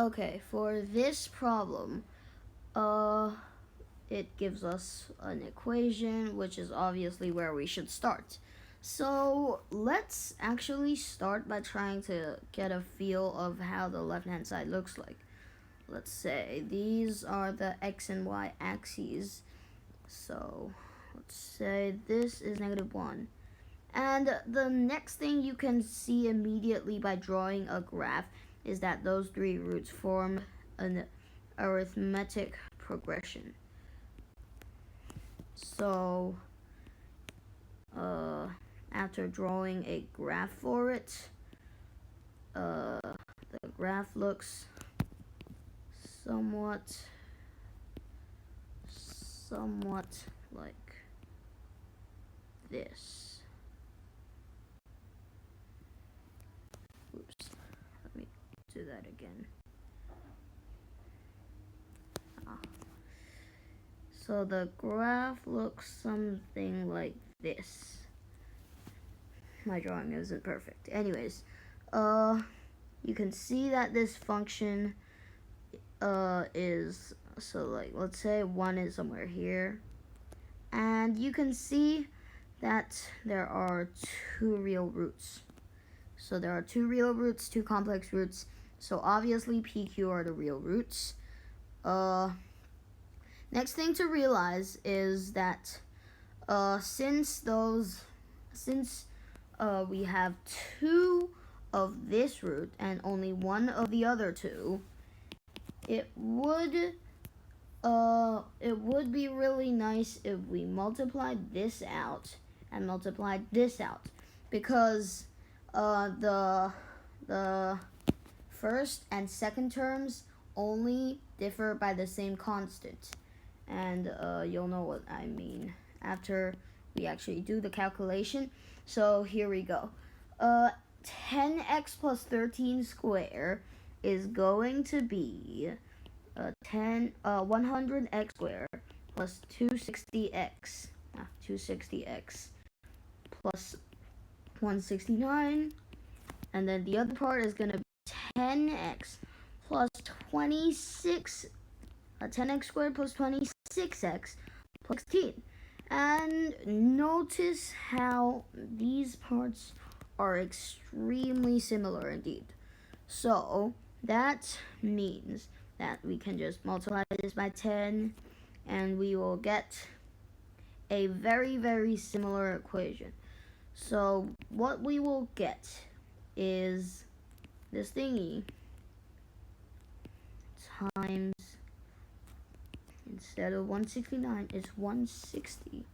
Okay, for this problem, it gives us an equation, which is obviously where we should start. So let's actually start by trying to get a feel of how the left-hand side looks like. Let's say these are the x and y axes. So let's say this is -1. And the next thing you can see immediately by drawing a graph is that those three roots form an arithmetic progression. So after drawing a graph for it, the graph looks somewhat like this. Oops, let me do that again. So the graph looks something like this. My drawing isn't perfect. Anyways, you can see that this function is, so like, let's say 1 is somewhere here. And you can see that there are two real roots. So there are two real roots, two complex roots. So obviously PQ are the real roots. Next thing to realize is that since we have two of this root and only one of the other two, it would be really nice if we multiplied this out and multiplied this out, because the first and second terms only differ by the same constant, and you'll know what I mean after we actually do the calculation. So here we go. 10x plus 13 squared is going to be 100x squared plus 260x plus 169, and then the other part is going to be 10x plus 26, 10x squared plus 26x plus 16. And notice how these parts are extremely similar indeed. So that means that we can just multiply this by 10 and we will get a very, very similar equation. So what we will get is this thingy times, instead of 169, it's 160.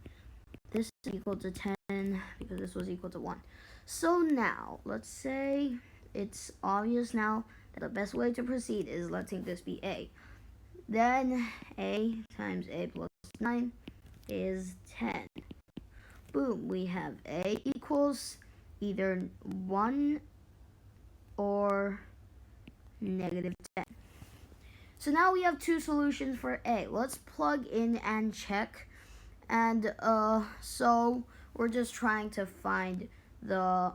This is equal to 10 because this was equal to 1. So now, let's say it's obvious now that the best way to proceed is letting this be a. Then a times a plus 9 is 10. Boom, we have a equals either 1 or -10. So now we have two solutions for a. Let's plug in and check. And so we're just trying to find the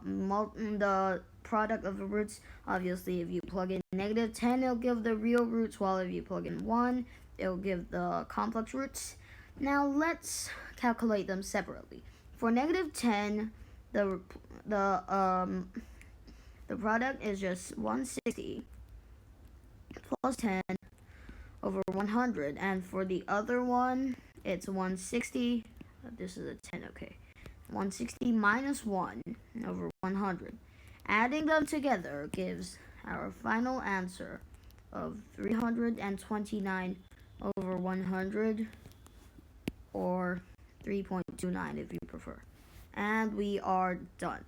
product of the roots. Obviously, if you plug in -10, it'll give the real roots, while if you plug in 1, it'll give the complex roots. Now let's calculate them separately. For -10, the product is just 160 plus 10 over 100, and for the other one, it's 160. This is a 10, okay. 160 minus 1 over 100. Adding them together gives our final answer of 329 over 100, or 3.29 if you prefer. And we are done.